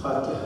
फातिहा।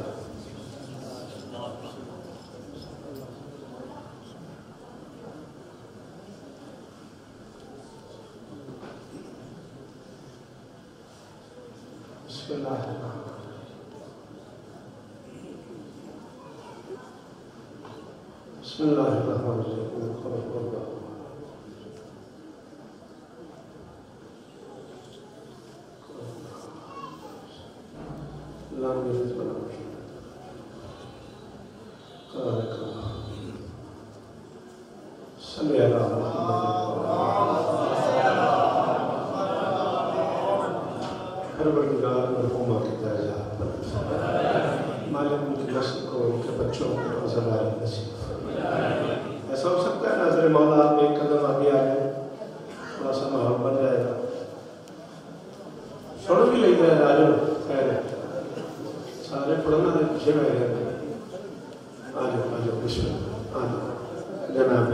ऐसा हो सकता है नजर मौला आप एक कदम आगे आ गए, थोड़ा सा माहौल बन जाएगा, छोड़ भी लेते हैं आज खैर सारे पढ़ना है पीछे रह गए। आ जाओ बिस्मिल्लाह आ जाओ जनाब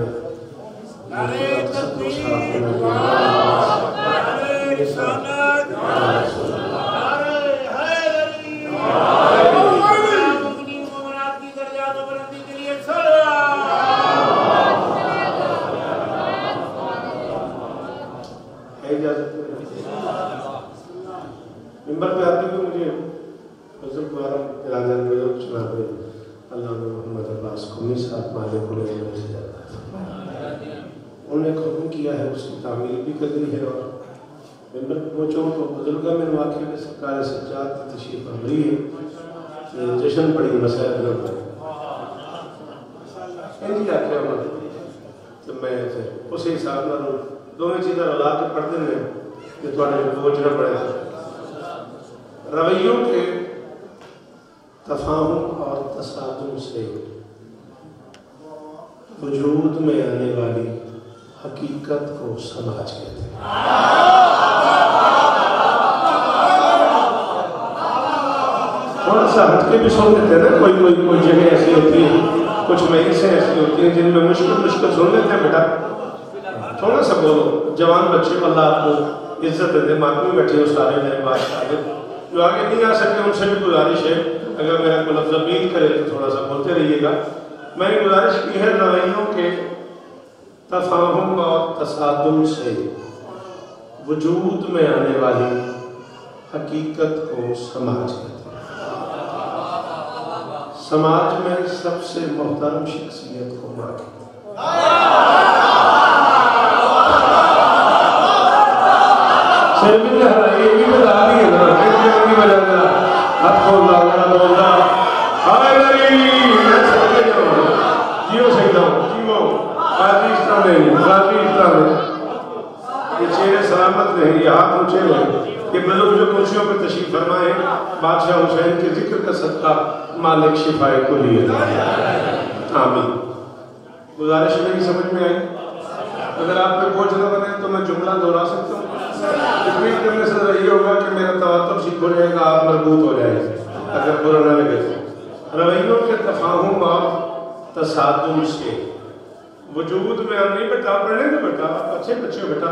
मिंबर पे आते हुए मुझे हज़रत द्वारा इरादा बुजुर्ग जनाब अल्लामा मोहम्मद अब्बास क़ौमी साहब मालिक से जाता था, उन्होंने हुक्म किया है उसकी तामील भी करनी है। और मिंबर पे पहुँचो तो बुजुर्गा में वाक़ई में सरकार सज्जाद की तशरीफ़ आ रही है, जश्न पड़ी मसला आख्या तो मैं उस हिसाब न दोवें चीज़ा रला के पढ़ते हैं कि थोड़े बोझ न पड़े। रवैयों के तफाहुम और तसादुम से वजूद में आने वाली हकीकत को समाज कहते हैं। थोड़ा सा हटके भी सुन लेते हैं ना, कोई जगह ऐसी होती है, कुछ महीने ऐसी होती हैं जिनमें मुश्किल सुन लेते हैं। बेटा थोड़ा सा बोलो, जवान बच्चे अल्लाह आपको इज्जत दे, माकूम बैठे हो सारे नए बात जो आगे नहीं आ सकते उनसे भी गुजारिश है, अगर मेरा को लफ्ज़ अपील करे तो थोड़ा सा बोलते रहिएगा। मैंने गुजारिश की है रवैयों के तफाहुम और तसादुम से वजूद में आने वाली हकीकत को समाज कहते हैं। समाज में सबसे मोहतरम शख्सियत को माँ कहते हैं। सलामत रहे, ये हाथ ऊंचे रहे कि बुजुर्ग जो कुर्सियों पर तशरीफ फरमाए, बादशाह हुसैन के जिक्र का सदका मालिक शिफाए को लिए। आमीन। गुजारिश मेरी समझ में आई? अगर आप पे बोझ न बने तो मैं जुमला दोहरा सकता हूँ। तकरीर करने से यही होगा कि मेरा तवातुर ठीक हो जाएगा, आप मजबूत हो जाएंगे, अगर बुरा न लगे। रवैयों के तफाहुम और तसादुम से वजूद में नहीं बेटा, पढ़ने दो बेटा, अच्छे बच्चे हो बेटा,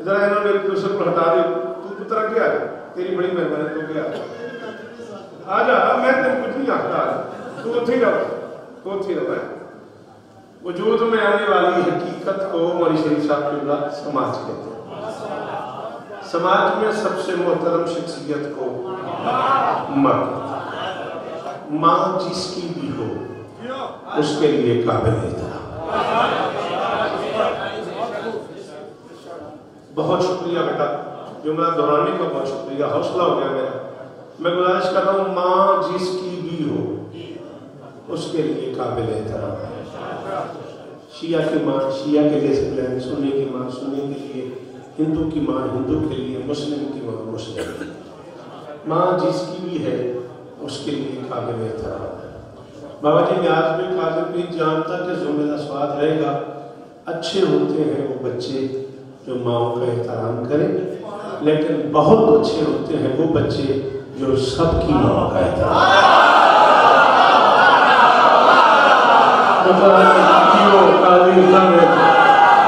इधर इन्होंने एक दूसरे को हटा दी, तू पुत्र क्या है, तेरी बड़ी मेहरबानी, तो क्या आ जा, मैं तेरे कुछ नहीं आता, तू उठी रहो। वजूद में आने वाली हकीकत को मौलवी शरीफ साहब के समाज कहते हैं। समाज में सबसे मोहतरम शख्सियत को माँ जिसकी भी हो उसके लिए काबिल एहतराम। बहुत शुक्रिया बेटा, जुमला दोहराने का बहुत शुक्रिया, हौसला हो गया मेरा। मैं गुजारिश कर रहा हूँ माँ जिसकी भी हो उसके लिए काबिल एहतराम है। शिया की माँ शिया के लिए सिप्लान, सुन्नी की माँ सुन्नी के लिए, हिंदू की माँ हिंदू के लिए, मुस्लिम की माँ मुस्लिम। माँ जिसकी भी है उसके लिए काबिल एहतराम है। बाबा जी न्याज में कादिर भी जानता कि जुम्मे का स्वाद रहेगा, अच्छे होते हैं वो बच्चे जो माओ का एहतराम करें, लेकिन बहुत अच्छे होते हैं वो बच्चे जो सबकी माओ का एहतराम।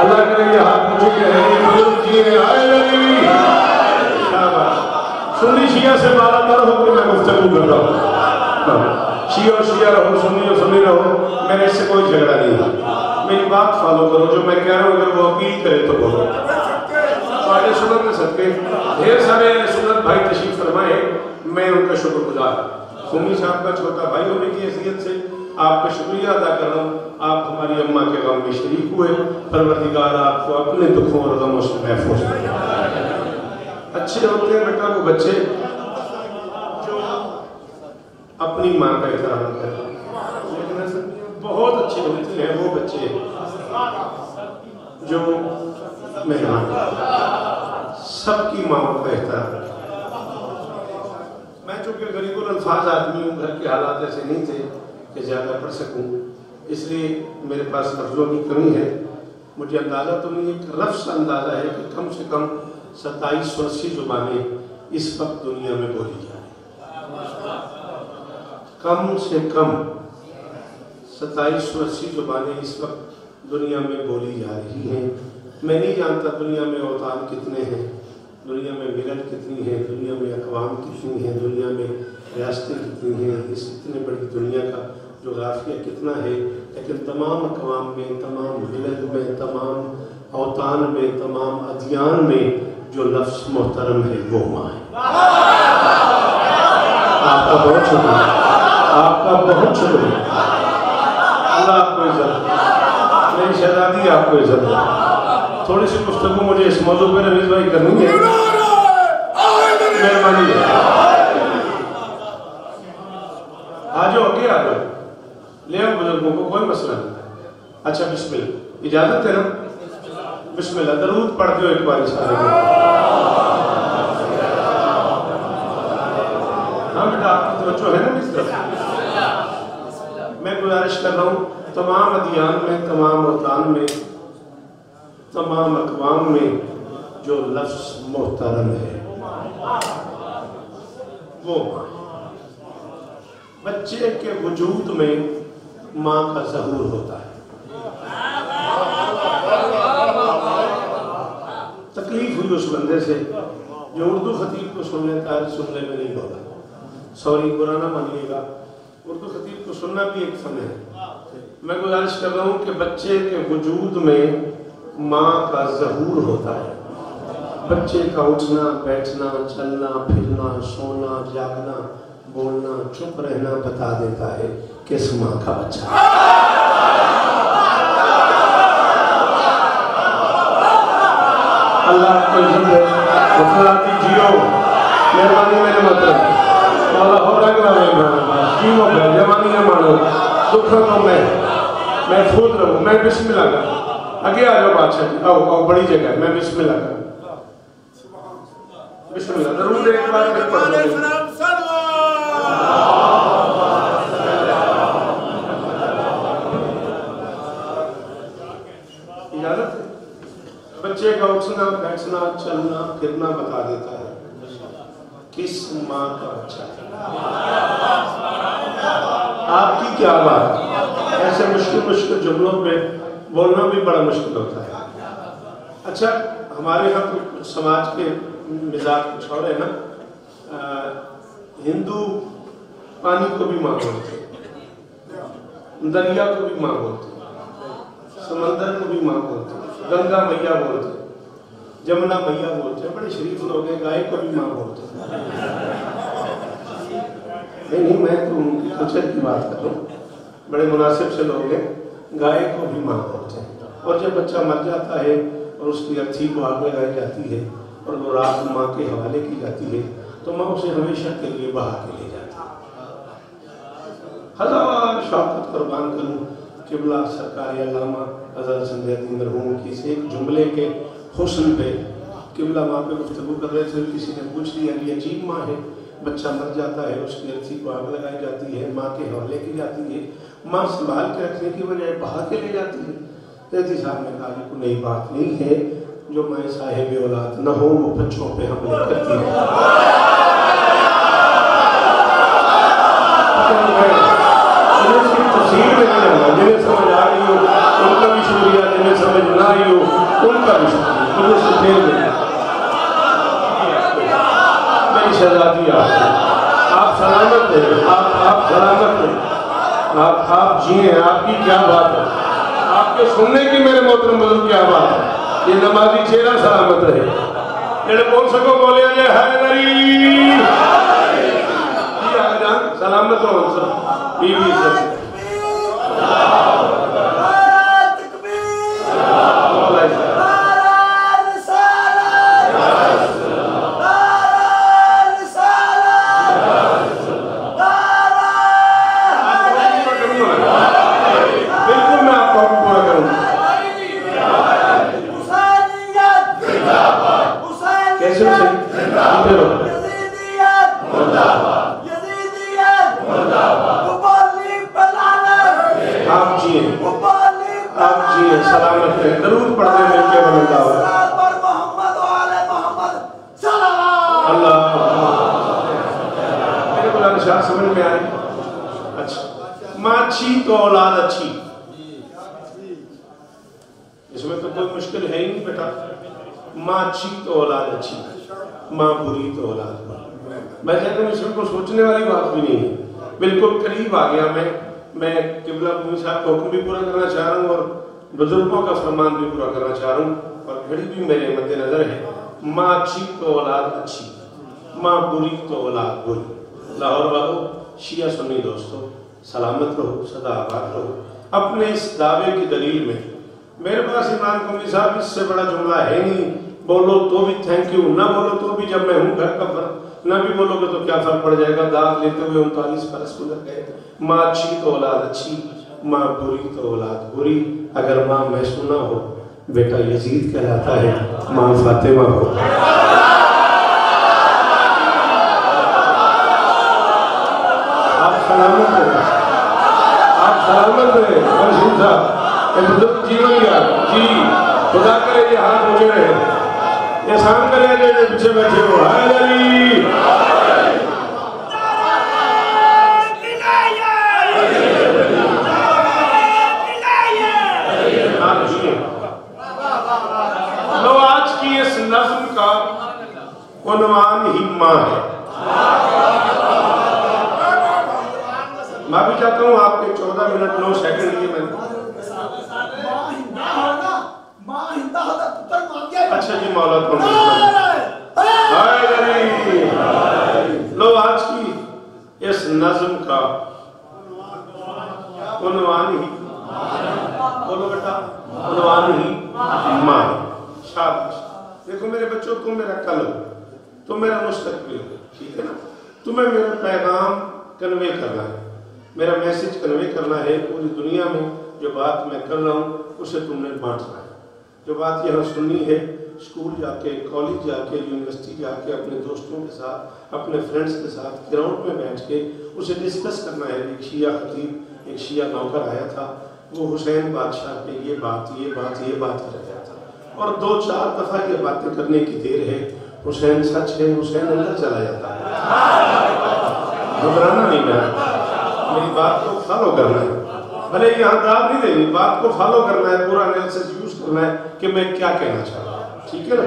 अल्लाह करेंगे हाथ मुझे सुन्नी शिया से बारातर होकर मैं गुफ्तगू कर रहा हूँ। शिया शिया रहो, सुन्नी सुन्नी रहो, मेरे इससे कोई झगड़ा नहीं है। मेरी बात फॉलो करो, जो मैं कह रहा हूँ अगर वो अपील करे तो बोलो। सारे सुन्नत में सदके ढेर सारे सुन्नत भाई तशरीफ फरमाए, मैं उनका शुक्रगुजार। सुन्नी साहब का छोटा भाई होने की हैसियत से आपका शुक्रिया अदा कर रहा हूँ। आप हमारी अम्मा के गम में शरीक हुए, परवरदिगार आपको अपने दुखों और गमों से महफूज करें। अच्छे होते हैं बेटा वो बच्चे जो अपनी माँ का एहतराम करें, लेकिन बहुत अच्छे होते हैं वो बच्चे जो मेहमान सबकी माओ का एहतराम। मैं चूंकि गरीबुल अल्फाज आदमी हूँ, घर के हालात ऐसे नहीं थे कि ज़्यादा पढ़ सकूँ, इसलिए मेरे पास लफ्ज़ों की कमी है। मुझे अंदाज़ा तो नहीं, एक रफ्स अंदाज़ा है कि कम से कम 2780 ज़ुबानें इस वक्त दुनिया में बोली जा रही, कम से कम 2780 ज़ुबानें इस वक्त दुनिया में बोली जा रही हैं। मैं नहीं जानता दुनिया में औतान कितने हैं, दुनिया में मिलल कितनी है, दुनिया में अक़वाम कितनी है, दुनिया में रियासतें कितनी हैं, इस इतने बड़ी दुनिया का जोग्राफिया कितना है, लेकिन तमाम अक़वाम में, तमाम मिलल में, तमाम औतान में, तमाम अदियान में जो लफ्ज़ मोहतरम है वो माँ है। आपका बहुत शुक्रिया, आपका बहुत शुक्रिया। अल्लाह आपको इज्जत, मेरी शहजादी आपको इज्जत दे। थोड़ी सी गुफ्तगू मुझे इस मौजू पर रमीज भाई करनी है, मेहरबानी है। आ जाओ, आगे आ जाओ, ले आओ बुजुर्गों को, कोई मसला नहीं। अच्छा बिस्मिल्लाह, इजाजत है ना? बिस्मिल्लाह, दरूद पढ़ दो एक बार सारे। हाँ बेटा, आपकी तवज्जो है ना इस तरफ। मैं गुजारिश कर रहा हूँ तमाम अदियान में, तमाम औतान में, तमाम अक़वाम में जो लफ्ज़ मोहतरम है वो बच्चे के वजूद में माँ का ज़हूर होता है। तकलीफ हुई उस बंदे से जो उर्दू खतीब को सुन लेता है, सुनने में नहीं होगा। सॉरी, बुरा ना मानिएगा, उर्दू खतीब को सुनना भी एक फन है। मैं गुजारिश कर रहा हूँ कि बच्चे के वजूद में माँ का ज़हूर होता है। बच्चे का उठना बैठना, चलना फिरना, सोना जागना, बोलना, चुप रहना बता देता है किस माँ का बच्चा है। अल्लाह आपको इज्जत दे, वफादारी जियो, मेहरबानी मेरे मतलब मौला हो रंग ना जियो, जवानी ना मानो, दुख तो मैं फूल रहूँ। मैं बिस्मिल्लाह का आगे आ जाओ बादशाह जी, आओ आओ, बड़ी जगह मैं बिस्मिल्लाह का बिस्मिल्लाह जरूर एक बार फिर पढ़ लो। इजाजत है? बच्चे का उठना बैठना चलना फिरना बता देता है किस माँ का बच्चा है। आपकी क्या बात, ऐसे मुश्किल मुश्किल जुमलों पे बोलना भी बड़ा मुश्किल होता है। अच्छा, हमारे यहाँ कुछ समाज के मिजाज कुछ और है ना, हिंदू पानी को भी माँ बोलते, दरिया को भी माँ बोलते, समंदर को भी माँ बोलते, गंगा मैया बोलते, जमुना मैया बोलते, बड़े शरीफ लोग हैं। गाय को भी माँ बोलते। नहीं, मैं तो उनकी कल्चर की बात कर रहा हूँ, बड़े मुनासिब से लोग हैं। गाय को भी माँ बोलते हैं। और जब बच्चा मर जाता है और उसकी अर्थी को आग लगाई जाती है और वो रात माँ के हवाले की जाती है, तो माँ उसे हमेशा के लिए बहा के ले जाती है। हजार शौकत कुर्बान करूँ किबला सरकारी अल्लामा हज़रत संध्यादीन मरहूम की से एक जुमले के हुस्न पे किबला माँ पे गुफ्तगू कर रहे थे। किसी ने पूछ लिया कि अजीब माँ है, बच्चा मर जाता है, उसकी अर्थी को आग लगाई जाती है, माँ के हवाले की जाती है, माँ संभाल के रखने की बजाय बहा के ले जाती है। जैदी साहब ने कहा कोई नई बात नहीं है, जो माँ साहिब औलाद न हो वो बच्चों पे हमले करती है। तफसीर में नहीं जाना, जिन्हें समझ आ रही हो उनका भी शुक्रिया, जिन्हें समझ ना आई हो उनका भी शुक्रिया। मुझे से फेर देना, मेरी शहजादी आप सलामत हैं, आप सलामत हैं। आप जिए, आपकी क्या बात है, आपके सुनने की मेरे मोहतरम बुजुर्ग क्या बात है। ये नमाजी चेहरा सलामत रहे, जेड़े बोल सको बोले जे हैदरी सलामत हो सब बीवी सब। सलामत है, दरूद पढ़ते मिलके बनता हुआ अल्लाह। मेरे को निशान समझ में आई। अच्छा, माँ अच्छी तो औलाद अच्छी, इसमें तो कोई मुश्किल है ही नहीं बेटा। माँ अच्छी तो औलाद अच्छी, माँ बुरी तो औलाद बुरी। मैं कहता हूँ इसमें कोई सोचने वाली बात भी नहीं है, बिल्कुल करीब आ गया। मैं किबला भूमि साहब का हुक्म भी पूरा करना चाह रहा हूँ और बुजुर्गों का फरमान भी पूरा करना चाह रहा हूँ, और घड़ी भी मेरे मद्देनजर है। माँ अच्छी तो औलाद अच्छी, माँ बुरी तो औलाद बुरी। लाहौर वालों, शिया सुन्नी दोस्तों, सलामत रहो, सदा आबाद रहो। अपने इस दावे की दलील में मेरे पास इमरान कुमी साहब इससे बड़ा जुमला है नहीं। बोलो तो भी थैंक यू, ना बोलो तो भी जब मैं हूँ घर का फर्क, ना भी बोलोगे तो क्या फर्क पड़ जाएगा। दाग लेते हुए 39 बरस गुजर गए। माँ अच्छी तो औलाद अच्छी, माँ बुरी तो औलाद बुरी। अगर माँ मैसूना हो बेटा यजीद कहलाता है, माँ फातिमा हो। आप सलामत रहे, आप सलामत रहे। बशीर साहब बुजुर्ग जीवन यार जी, खुदा करे ये हाथ मुझे रहे, ये शाम करे जो पीछे बैठे हो। हैदरी लो, आज की इस नज्म का उन्वान ही माँ है। मैं भी चाहता हूँ आपके 14 मिनट 9 सेकंड लिए मैंने। अच्छा जी, मौला लो, आज की इस नज्म का उन्वान ही, बोलो बेटा, उन्वान ही माँ। शाबाश। देखो मेरे बच्चों, तुम मेरा कल हो, तुम मेरा मुस्तकबिल हो, ठीक है ना। तुम्हें मेरा पैगाम कन्वे करना है, मेरा मैसेज कन्वे करना है। पूरी दुनिया में जो बात मैं कर रहा हूँ उसे तुमने बांटना है। जो बात यहाँ सुननी है, स्कूल जाके, कॉलेज जाके, यूनिवर्सिटी जाके, अपने दोस्तों के साथ, अपने फ्रेंड्स के साथ ग्राउंड में बैठ के उसे डिस्कस करना है। एक शिया खतीब, एक शिया नौकर आया था, वो हुसैन बादशाह पे ये बात कर रहा था, और 2-4 दफा ये बातें करने की देर है। हुसैन सच है, हुसैन अंदर चला जाता है। घबराना नहीं है, मेरी बात को फॉलो करना है। भले यहाँ दाद नहीं देनी, बात को फॉलो करना है, पूरा एनालिसिस यूज करना है कि मैं क्या कहना चाह रहा हूँ, ठीक है ना।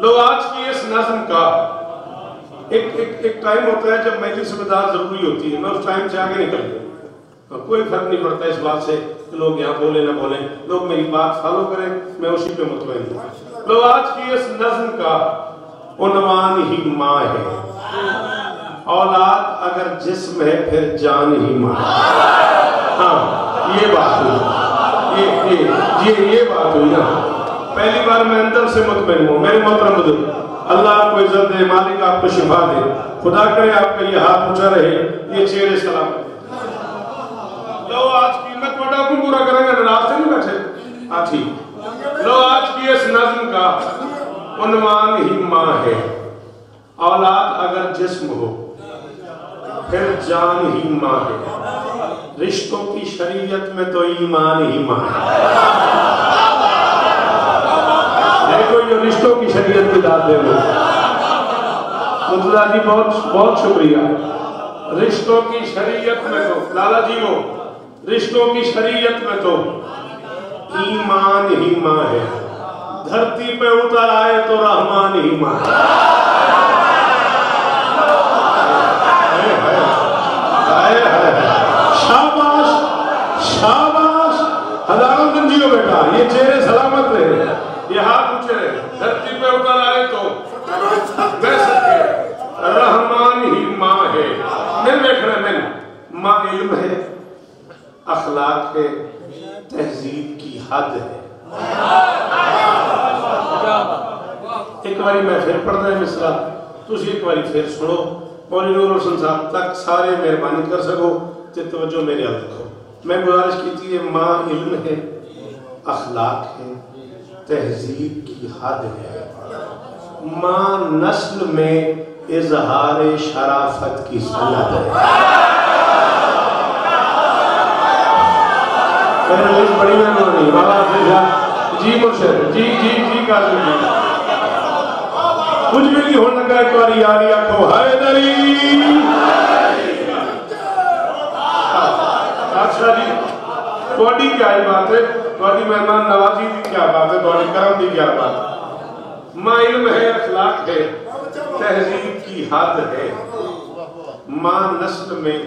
लोग आज की इस नज़्म का एक टाइम होता है जब मजलिस में दाद जरूरी होती है, मैं उस टाइम से आगे निकल गया। कोई फर्क नहीं पड़ता इस बात से कि लोग यहाँ बोले ना बोले, लोग मेरी बात फॉलो करें, मैं उसी पे मुतमईन हूँ। लोग आज की इस नज़्म का उन्वान ही माँ है। औलाद अगर जिस्म है फिर जान ही माँ। हाँ, ये बात हुई, ये बात हुई ना। पहली बार मैं अंदर से मुतमईन हूँ। मेरे मोहतरम बुजुर्ग, अल्लाह आपको इज्जत दे, मालिक आपको शिफा दे, खुदा करे आपका ये हाथ ऊंचा रहे, ये चेहरे सलामत। लो, आज की मैं थोड़ा हुक्म पूरा करेंगे, नाराज से नहीं बैठे। हाँ ठीक। लो, आज की इस नज़्म का उन्वान ही माँ है। औलाद अगर जिस्म हो फिर जान ही माँ है। रिश्तों की शरीयत में तो ईमान ही माँ है। देखो ये रिश्तों की शरीयत की दाद दे दो। मुर्तजा जी बहुत बहुत शुक्रिया। रिश्तों की शरीयत में तो लाला जी हो, रिश्तों की शरीयत में तो ईमान ही माँ है। धरती पे उतर आए तो रहमान ही माँ है। शाबाश। हो बेटा, ये चेहरे सलामत रहे, ये हाथ ऊंचे रहे, धरती पे उतर आए तो बह सके। रहमान ही माँ है, मैं देख रहे मैं माँ इल्म है, अखलाक है, तहजीब की हद है। एक बारी मैं फिर पढ़ रहा मिसरा, तुझे एक बारी फिर सुनो और नूर रोशन साहब तक सारे मेहरबानी कर सको तो तवज्जो मेरे हाल रखो। मैं गुजारिश की थी, माँ इल्म है, अखलाक है, तहजीब की हद है। माँ नस्ल में इजहार शराफत की सनत है। बड़ी मेहरबानी जी मुर्शिद जी जी जी काजी जी, कुछ भी नहीं होने लगा। एक बार यारी आखो हैदरी। अच्छा जी, थोड़ी क्या बात है, थोड़ी मेहमान नवाजी की क्या बात है, थोड़ी करम की क्या बात है। माँ इल्म है, अखलाक है, तहजीब की हद है। माँ नस्ल में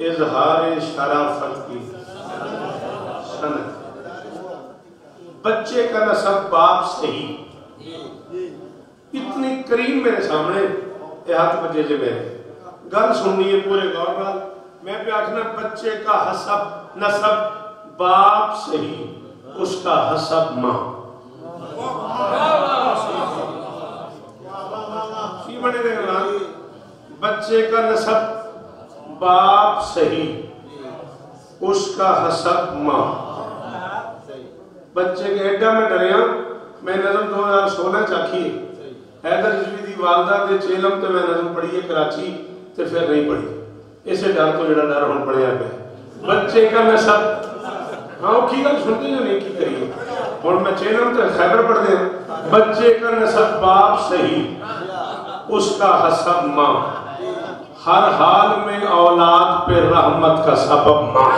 इजहार शराफत की सनत। बच्चे का नसब बाप से ही इतनी करीम मेरे सामने हाथ बजे जे मेरे गल सुननी है पूरे गौर नाल। मैं पे आखना बच्चे का हसब नसब बाप से ही, उसका हसब माँ की बने रहेगा। बच्चे का नसब बाप से ही, उसका हसब माँ। बच्चे के एडा में डरिया मैं नजम 2016 चाखी हैदर रिजवी दी वालदा दे चेलम ते मैं नजम पढ़ी है कराची ते फिर नहीं पढ़ी, इसे डर तो जड़ा डर हुन पढ़िया पे बच्चे का नसब। हाँ की गल सुनते जो नहीं की करिए हुन मैं चेलम ते खैबर पढ़ दे। बच्चे का नसब बाप से ही, उसका हसब माँ। हर हाल में औलाद पे रहमत का सबब माँ।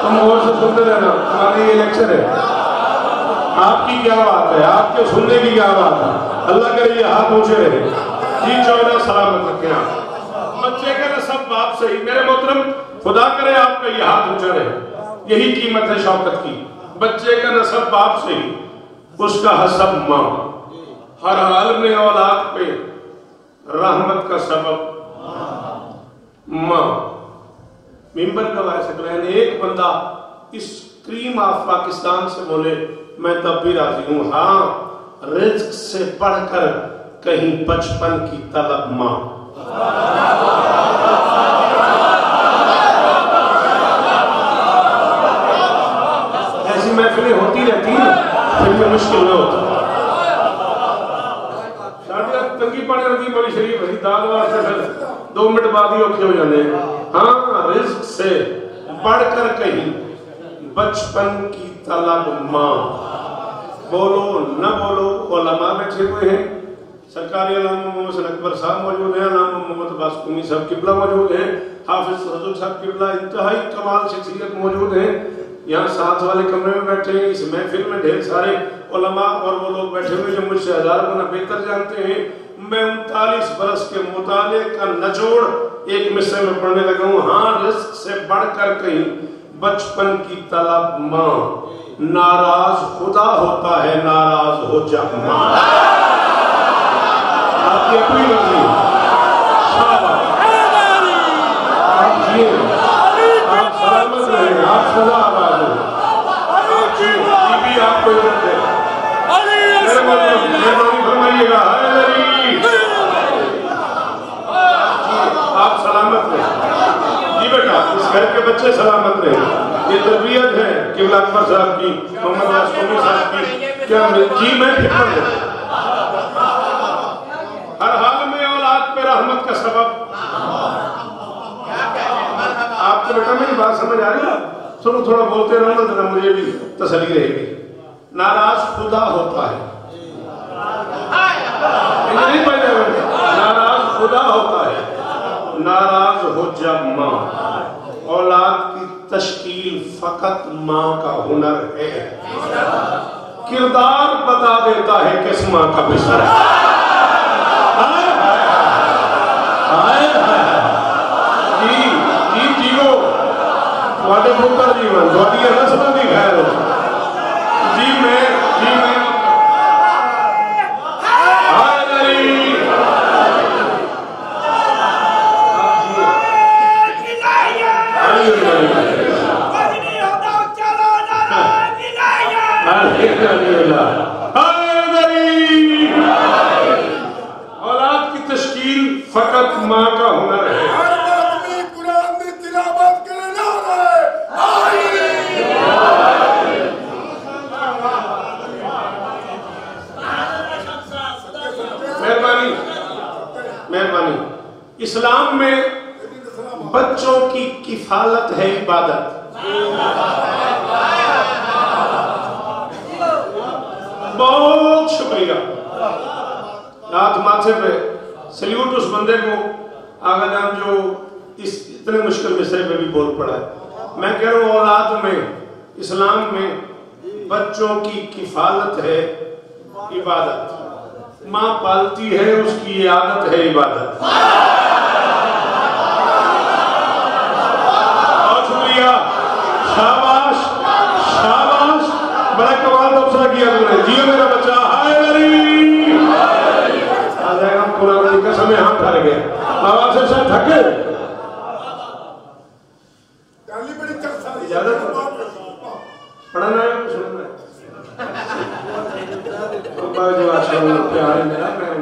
तुम और से सुनते रहना, हमारी ये लेक्चर है। आपकी क्या बात है, आपके सुनने की क्या बात है। अल्लाह करे ये हाथ ऊंचे रहे जी, 14 सलामत रखे आप। बच्चे का नसब बाप से ही, मेरे मोहतरम खुदा करे आपका ये हाथ ऊंचा रहे, यही कीमत है शौकत की। बच्चे का नसब बाप से ही, उसका हसब माँ। हर हाल में औलाद पे रहमत का सबब माँ। मिंबर गवाए सकते हैं। एक बंदा इस क्रीम ऑफ पाकिस्तान से बोले मैं तब भी राजी हूं। हाँ, रिज्क से बढ़कर कहीं बचपन की तलब माँ। ऐसी महफिलें होती रहती हैं, फिर में मुश्किल न होता। तंगी पाने होती बड़ी शरीफ है, दाल वास्ते फिर 2 मिनट बाद ही औखे हो जाते हैं। हाँ, रिज्क से बढ़कर कहीं बचपन की तलब माँ। बोलो न बोलो, उलमा बैठे हुए हैं, सरकारी अल्लामा मोहम्मद अकबर साहब मौजूद हैं, अल्लामा मोहम्मद बासकुमी साहब किबला मौजूद हैं, हाफिज सदुल साहब किबला इंतहाई कमाल शख्सियत मौजूद हैं। यहाँ साथ वाले कमरे में बैठे हैं। इस महफिल में ढेर सारे उलमा और वो लोग बैठे हुए जो मुझसे 1000 गुना बेहतर जानते हैं। मैं 39 बरस के मुताले का नचोड़ एक मिसरे में पढ़ने लगा हूँ। हाँ, रिस्क से बढ़कर कहीं बचपन की तलब माँ। नाराज खुदा होता है, नाराज हो जा माँ। आपकी अपनी मर्जी, आप जिए, आप सलामत रहे, आप सदा आबाद हो, आप जिए, आपको इज्जत दे। मेहरबानी फरमाइएगा, आप सलामत रहे जी बेटा, इस घर के बच्चे सलामत रहे। ये तरबियत है किबला अकबर साहब की, मोहम्मद बासकुमी साहब की। क्या जी मैं फिक्र हूं। हर हाल में औलाद पे रहमत का सबब। आपको बेटा मेरी बात समझ आ रही है? थोड़ा थोड़ा बोलते रहो ना, मुझे भी तसल्ली रहेगी। नाराज खुदा होता है, नहीं नाराज खुदा होता है, नाराज हो जब माँ। औलाद की तश्कील फकत माँ का हुनर है, किरदार बता देता है किस माँ का बिसर है। जी जी जियो नौजवान थोड़ी नस्लों की खैर हो जी। मैं औलाद की तश्कील फकत माँ का हुनर है। मेहरबानी। इस्लाम में बच्चों की किफालत है इबादत। बहुत शुक्रिया। हाथ माथे पे सल्यूट उस बंदे को आगा जान जो इस इतने मुश्किल मिसरे पे भी बोल पड़ा है। मैं कह रहा हूँ औलाद में इस्लाम में बच्चों की किफालत है इबादत। माँ पालती है उसकी ये आदत है इबादत। बहुत शुक्रिया। शाबाश शाबाश। बड़ा कमाल अफसर किया तुमने। जियो मेरा बच्चा। हाय मेरी कुरान की कसम हाथ ठहर गया। आवाज से शायद थके पढ़ना है सुनना है प्यार है मेरा। मैं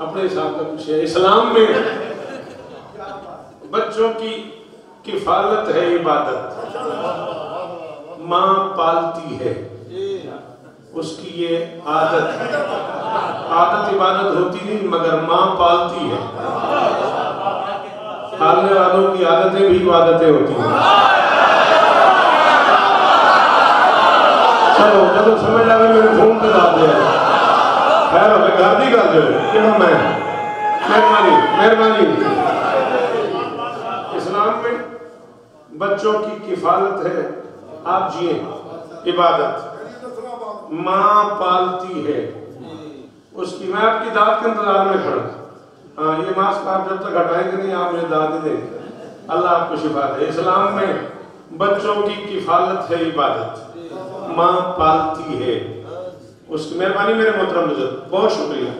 अपने हिसाब का कुछ है। इस्लाम में बच्चों की किफालत है इबादत। माँ पालती है उसकी ये आदत इबादत होती नहीं मगर माँ पालती है। पालने वालों की आदतें भी इबादतें होती हैं। चलो जब समझ लगे मेरे फोन पे डाल दिया खैर हो घर दी कर दो कि मैं मेहरबानी। इस्लाम में बच्चों की किफालत है आप जिए इबादत। माँ पालती है उसकी। मैं आपकी दाद के इंतजार में खड़ा। हाँ ये मास्क आप जब तक हटाएंगे नहीं आप मुझे दाद ही देंगे। अल्लाह आपको शिफा दे। इस्लाम में बच्चों की किफालत है इबादत। माँ पालती है उसकी। मेहरबानी मेरे मोहतरम बुजुर्ग बहुत शुक्रिया।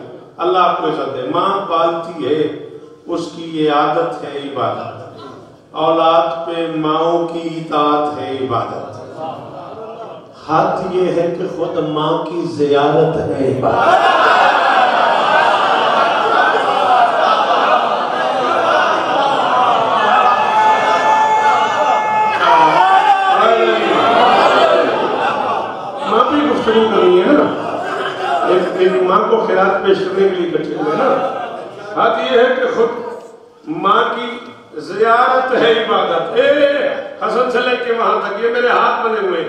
अल्लाह आपको इज्जत दे। माँ पालती है उसकी ये आदत है इबादत। औलाद पे माओ की इताअत है इबादत। हद ये है कि खुद माँ की ज़ियारत है इबादत। माँ भी गुफ्तगू करनी है ना। एक माँ को खिरात पेश करने के लिए इकट्ठे हुए ना। हद ये है कि खुद माँ की ज़ियारत है इबादत। हसन से लेके वहां तक ये मेरे हाथ बने हुए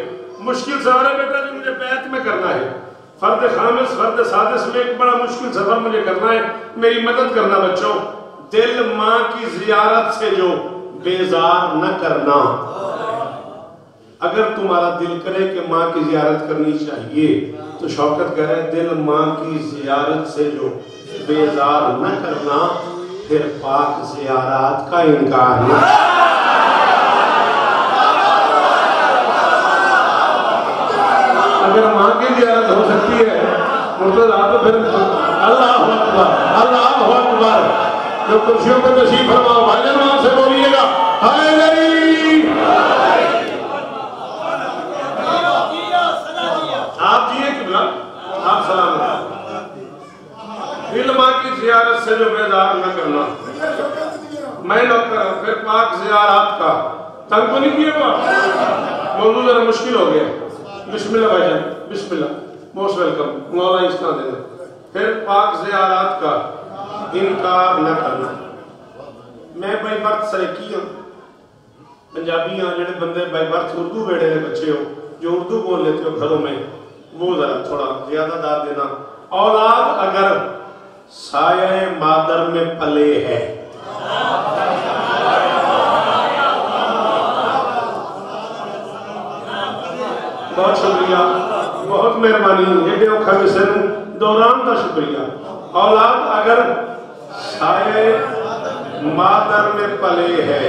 मुश्किल सफर है बेटा जो मुझे बैत में करना है। फर्द खामिस फर्द सादिस में एक बड़ा मुश्किल सफर मुझे करना है। मेरी मदद करना बच्चों। दिल माँ की ज़ियारत से जो बेजार न करना। अगर तुम्हारा दिल करे कि माँ की ज़ियारत करनी चाहिए तो शौकत कह रहे दिल माँ की ज़ियारत से जो बेजार न करना फिर पाक ज़ियारत का इनकार न। अगर माँ की ज़ियारत हो सकती है तो फिर अल्लाह अकबर। जो कुर्सियों पर तशरीफ फरमाओ भाईजान वहां से बोलिएगा हाय आप जिए किबला आप सलाम। दिल माँ की ज़ियारत से जो बेदार न करना। मैं नौकर फिर पाक ज़ियारत का तंग को नहीं किया हुआ। मौजूद जरा मुश्किल हो गया। बिस्मिल्लाह भाईजान बिस्मिल्लाह मोस्ट वेलकम। मौला इसका दे दो। फिर पाक ज़ियारत का इनकार न करना। मैं बाई बर्थ सरेकी हाँ पंजाबी हाँ जेडे बंदे बाई बर्थ उर्दू बेड़े के बच्चे हो जो उर्दू बोल लेते हो घरों में वो जरा थोड़ा ज्यादा दाद देना। औलाद अगर साये मादर में पले है बहुत शुक्रिया बहुत मेहरबानी। एडे औखा विषय दौरान का शुक्रिया। औलाद अगर साये मादर में पले है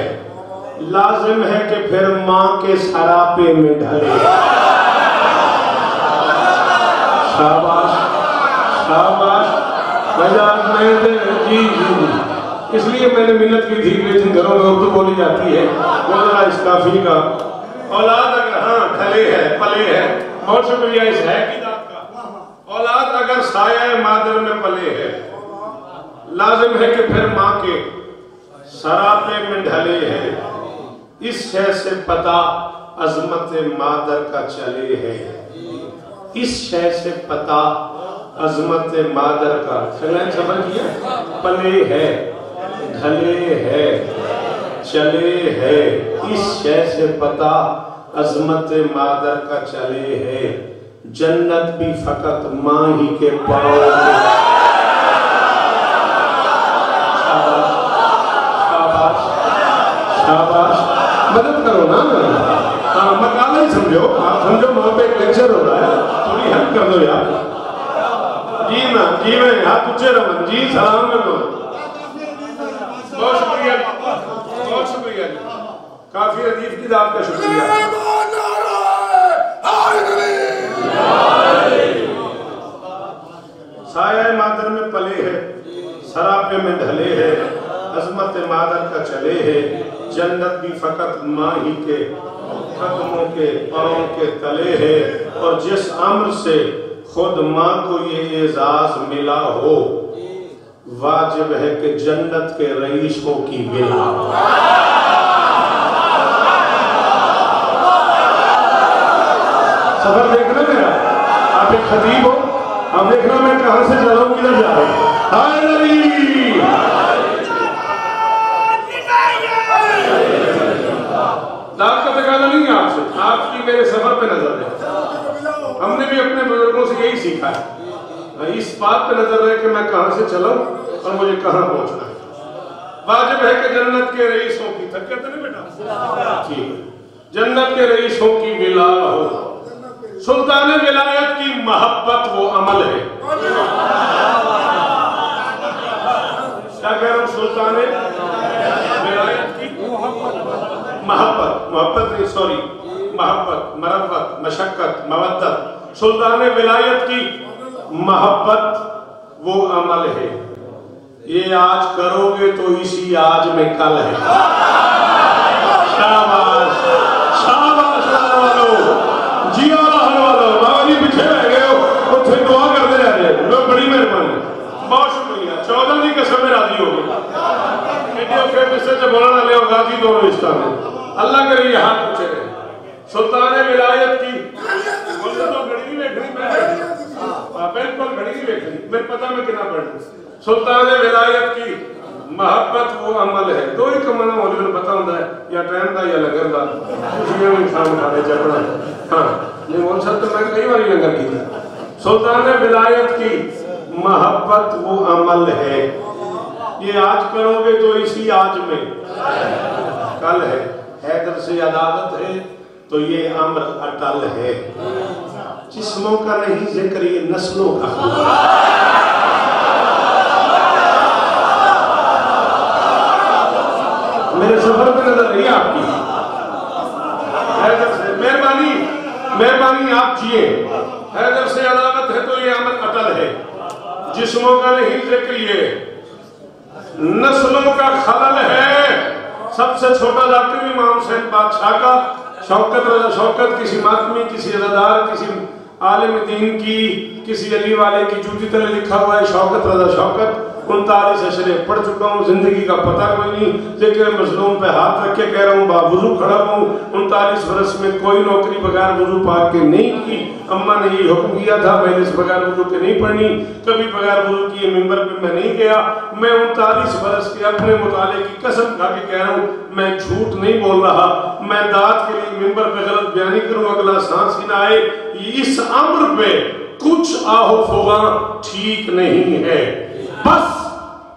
लाजिम है कि फिर माँ के सरापे में ढले। शाबाश शाबाश। जी जी, इसलिए मैंने मिन्नत की थी कि जिन घरों में उर्दू बोली जाती है वो जरा इस काफी का औलाद अगर हाँ ढले है पले है, बहुत शुक्रिया इस है की बात का। औलाद अगर साया मादर में पले है, लाजिम है कि फिर माँ के सरापे में ढले है। इस शय से पता अजमत मादर का चले है। इस शय से पता अजमत मादर का सफर किया। पले है, ढले है, चले है। इस शय से पता अजमत मादर का चले है। जन्नत भी फकत माँ ही के पाँव में। शाबाश शाबाश। मदद करो ना, हाँ मकाला ही समझो, आप समझो वहां पे एक लेक्चर हो रहा है, थोड़ी हेल्प कर दो यार। जी ना जी मैं हाथ ऊंचे रमन जी, सलाम कर दो। बहुत शुक्रिया बहुत शुक्रिया। काफी अजीब की दाद का शुक्रिया। साया मादर में पले है, सरापे में ढले है। अजमत मादर का चले है। जन्नत भी फकत माँ ही के कदमों के पाँव के तले है। और जिस अम्र से खुद माँ को ये एजाज मिला हो, वाजिब है कि जन्नत के रईसों की मिला। सफर देखना मेरा, आप एक खतीब हो, आप देखना मैं कहां से जा रहा हूं, किधर जा रहा हूं। दाद का तकाजा नहीं है आपसे, आपकी मेरे सफर पे नजर है। हमने भी अपने बुजुर्गों से यही सीखा है, इस बात पे नजर है कि मैं कहां से चला और मुझे कहां पहुंचना है। वाजिब है कि जन्नत के रईसों की, थक कहते ना बेटा, ठीक है, जन्नत के रईसों की मिला हो। सुल्तान विलायत की मोहब्बत वो अमल है। क्या कह रहा हूं, सुल्तान विलायत की मोहब्बत, मोहब्बत नहीं सॉरी, मोहब्बत, मरब्बत, मशक्कत, मवद्दत। सुल्तान विलायत की मोहब्बत वो अमल है। ये आज करोगे तो इसी आज में कल है। शाबाश शाबाश वालों, जिया वालों, बाबा जी पीछे रह गए हो, उठे दुआ करते रह गए, लोग बड़ी मेहरबानी, बहुत शुक्रिया। 14 की कसम में राजी हो गए। बोलना ले गाजी दोनों रिश्ता में, अल्लाह के लिए हाथ पूछे रहे। सुल्तान विलायत की तो घड़ी नहीं देखनी, बिल्कुल घड़ी नहीं देखनी, मेरे पता में कितना पढ़। सुल्तान विलायत की मोहब्बत वो अमल है। दो ही कमना मौलवी ने पता होता है, या ट्रेन का या लंगर का, खुशियां में इंसान खाने चढ़ना। हाँ नहीं बोल सकते, मैं कई बार लंगर की। सुल्तान विलायत की मोहब्बत वो अमल है। ये आज करोगे तो इसी आज में कल है। हैदर से अदालत है तो ये अम्र अटल है। जिस्मों का नहीं जिक्र, ये नस्लों का। मेरे सफर पे नजर रही आपकी, हैदर से मेहरबानी मेहरबानी आप जिए। हैदर से अदालत है तो ये अमल अटल है। जिस्मों का नहीं जिक्र, ये नस्लों का खलल है। सबसे छोटा जाकिर इमाम हुसैन बादशाह का शौकत रजा शौकत, किसी मातमी, किसी अदादार, किसी आलिम दीन की, किसी अली वाले की जूती तले लिखा हुआ है शौकत रजा शौकत। 39 अशरे पढ़ चुका हूँ, जिंदगी का पता कोई नहीं, लेकिन मजलूम पे हाथ रख के कह रहा हूँ, बावजू खड़ा हूँ। 39 वर्ष में कोई नौकरी बगैर वजू पाक के नहीं की। अम्मा ने ये हुक्म किया था, मैंने इस बगैर वजू के नहीं पढ़नी, कभी बगैर वजू किए मिंबर पे मैं नहीं गया। मैं 39 वर्ष के अपने मुताले की कसम खा के कह रहा हूँ, मैं झूठ नहीं बोल रहा। मैं दाद के लिए मिंबर पे गलत बयानी करूँ, अगला सांस ही ना आए। इस अम्र पे कुछ आहो फुगा ठीक नहीं है, बस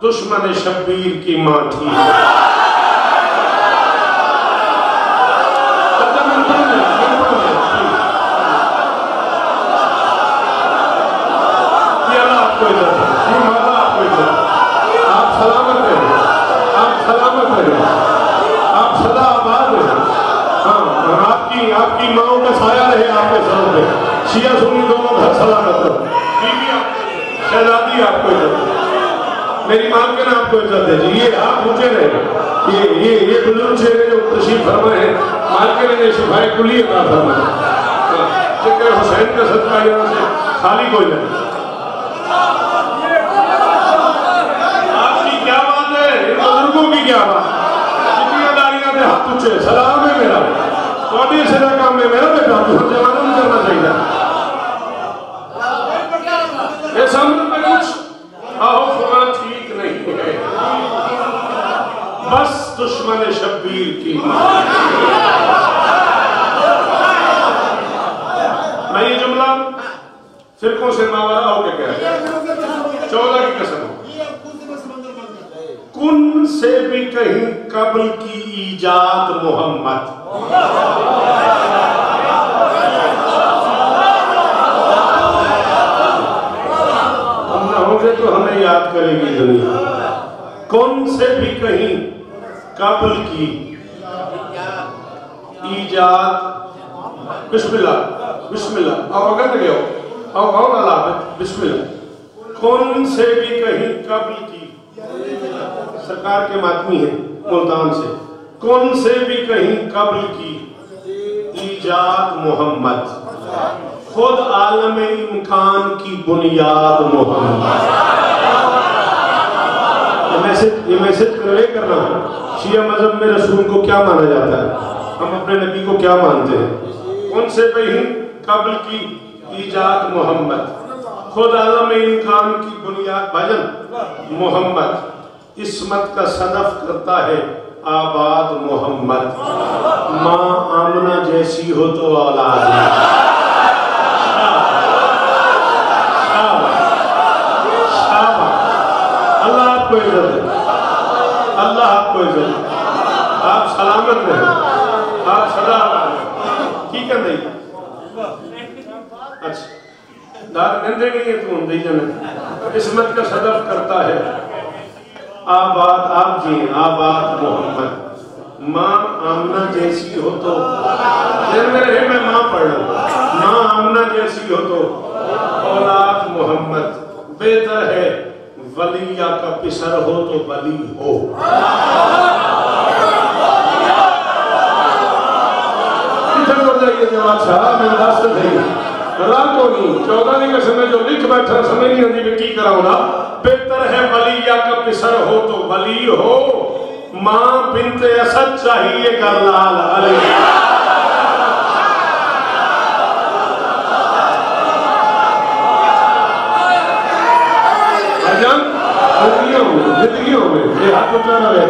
दुश्मन शब्बीर की मां थी। आप सलामत रहे, आप सलामत रहे, आप सदा आबाद शिया सुन्नी दोनों घर सलामत हो। बीवी शहजादी आपको इज्जत दे, मेरी मालकिन आपको इज्जत दे जी। ये आप ऊंचे रहे, ये बुजुर्ग चेहरे जो तशरीफ फरमाए हैं, मालकिन ने शिफाए कुली अता फरमाया। जिक्र हुसैन का सदका यहाँ से खाली कोई नहीं। आपकी क्या बात है, इन बुजुर्गों की क्या बात, कितनी दाड़ियां दे हाथ ऊंचे, सलाम है मेरा थोड़ी से काम है मेरा बेटा, तुम जमाना नहीं करना चाहिए। ये सामने में कुछ आओ फुला ठीक नहीं है, बस दुश्मन शब्बीर की। मैं ये जुमला फिरकों से मावरा होके कह रहा, 14 की कसम, कुन से भी कहीं कब्ल की ईजाद मोहम्मद। हम ना होंगे तो हमें याद करेगी दुनिया। कौन से भी कहीं कब्ल की ईजाद, बिस्मिल्लाह बिस्मिल्लाह, आओ अगर लगे आओ अल्लाह बिस्मिल्लाह। कौन से भी कहीं कब्ल की, सरकार के मातमी है मुल्तान से, कौन से भी कहीं कब्ल की ईजाद मोहम्मद, खुद आलम इम्कान की बुनियाद मोहम्मद। ये मैसेज कन्वे करना है। शिया मजहब में रसूल को क्या माना जाता है, हम अपने नबी को क्या मानते हैं। कौन से भी कब्ल की ईजाद मोहम्मद, खुद आलम इम्कान की बुनियाद भजन मोहम्मद, इस्मत का सनफ करता है आबाद मोहम्मद। माँ आमना जैसी हो तो औलाद। अल्लाह आपको इज्जत दे, अल्लाह आपको इज्जत दे, आप सलामत रहे, आप सदा ठीक है नहीं। अच्छा दार गंदे नहीं है तू दे जाना, इस्मत का सदफ करता है आबाद, आप जी आबाद मोहम्मद। माँ आमना जैसी हो तो, मेरे मैं माँ पढ़ लूँ, माँ आमना जैसी हो तो औलाद मोहम्मद। बेहतर है वलिया का पिसर हो तो वली हो। रातों नहीं 14 का समय जो लिख बैठा समय नहीं आती की कराऊंगा। बेहतर है वलिया का पिसर हो तो वली हो, माँ बिनते असद चाहिए गरलाल अली। जिंदगियों में ये हाथ उठाना है,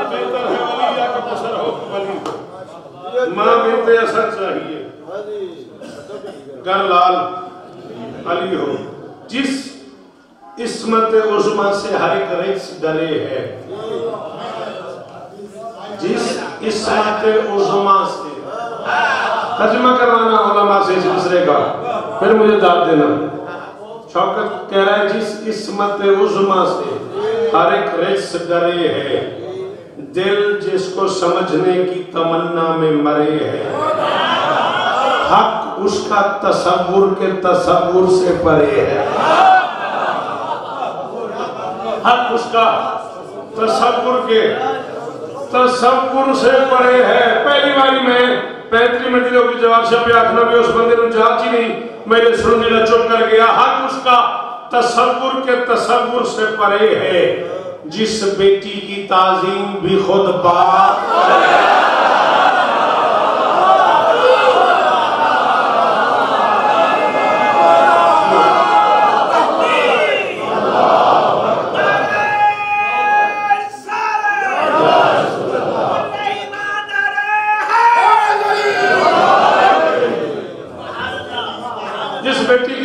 बेहतर है वलिया का पिसर हो तो वली, माँ बिनते असद चाहिए गरलाल अली हो। जिस इस्मत उज़्मा से हर एक रईस डरे है, जिस इस्मत उज़्मा से, तर्जुमा करवाना उलमा से इस दूसरे का, फिर मुझे दाद देना। शौकत कह रहा है जिस इस्मत उज़्मा से हर एक रईस डरे है, दिल जिसको समझने की तमन्ना में मरे है, हक उसका तसव्वुर के तसव्वुर से परे है, हक उसका तसव्वुर के तसव्वुर से परे है। पहली बारी में 35 मंजिलों की जवाब छपे आखना भी उस बंदे ने जांच ही नहीं, मैंने सुन लिया चुप कर गया। हक उसका तसव्वुर के तसव्वुर से परे है, जिस बेटी की ताजीम भी खुद बाप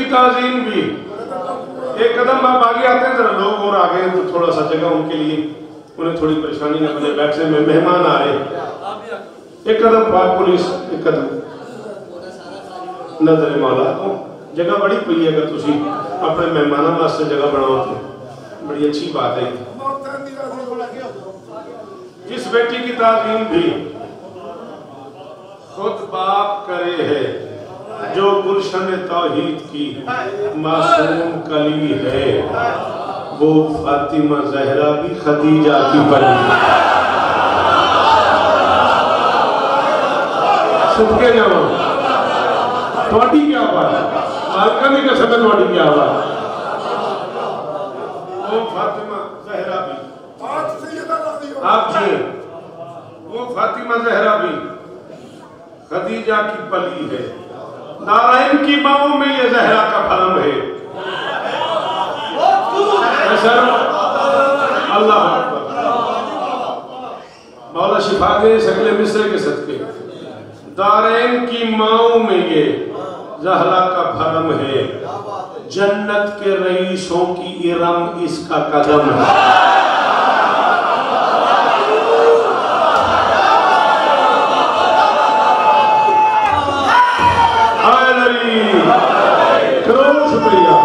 ताज़ीम भी। एक कदम आप आगे आते हैं, जरा लोग और आगे हैं तो थोड़ा सा जगह उनके लिए, उन्हें थोड़ी परेशानी न बने, बैठने में मेहमान आ रहे हैं। एक कदम पाक पुलिस, एक कदम नजर मौला को जगह बड़ी पई है, अगर तुसी अपने मेहमानों वास्ते जगह बनाओ तो बड़ी अच्छी बात है। जिस बेटी की ताज़ीम भी खुद बाप करे है जो गुलशन तौहीद की मासूम कली है, वो फातिमा जहरा भी खदीजा की बनी। सुनके जाओ थोड़ी क्या बात, मालका नहीं कर सकते थोड़ी क्या बात। वो फातिमा जहरा भी आप जी, वो फातिमा जहरा भी खदीजा की पली है। नारायण की माओ में ये जहरा का फरम है। अल्लाह मौला शिफा दे शक्ल मिस्र के सदके। दारैन की माओ में ये जहरा का फरम है। जन्नत के रईसों की इरम इसका कदम है। करोड़ शुक्रिया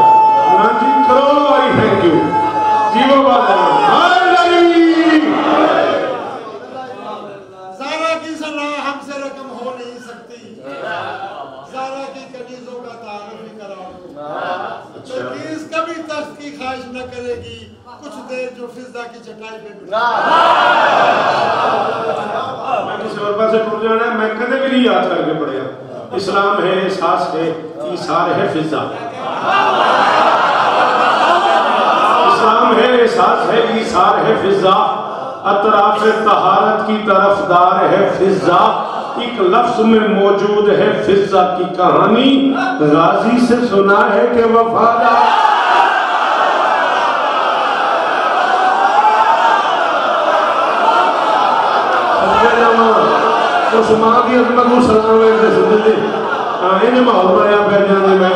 जी, करोड़ आई थैंक यू जीवो ज़ारा की सलाह हमसे रकम हो नहीं सकती। ज़ारा की कनीज़ों का तारुफ भी करा दो। तर्कीज़ कभी तख्त की ख्वाहिश न करेगी, कुछ देर जो फिजा की चटाई पे मैं किसी और पास से टूट जाना है, मैं कदे भी नहीं याद करके पढ़िया। इस्लाम है, एहसास है, ईसार है फिजा। इस्लाम है, एहसास है, ईसार है फिजा। अतराफ तहारत की तरफदार है फिजा। एक लफ्ज में मौजूद है फिजा की कहानी। गाजी से सुना है कि वफादार उस मां की अजमत को सलाम है। इन्हें माहौल बनाया पै जाने में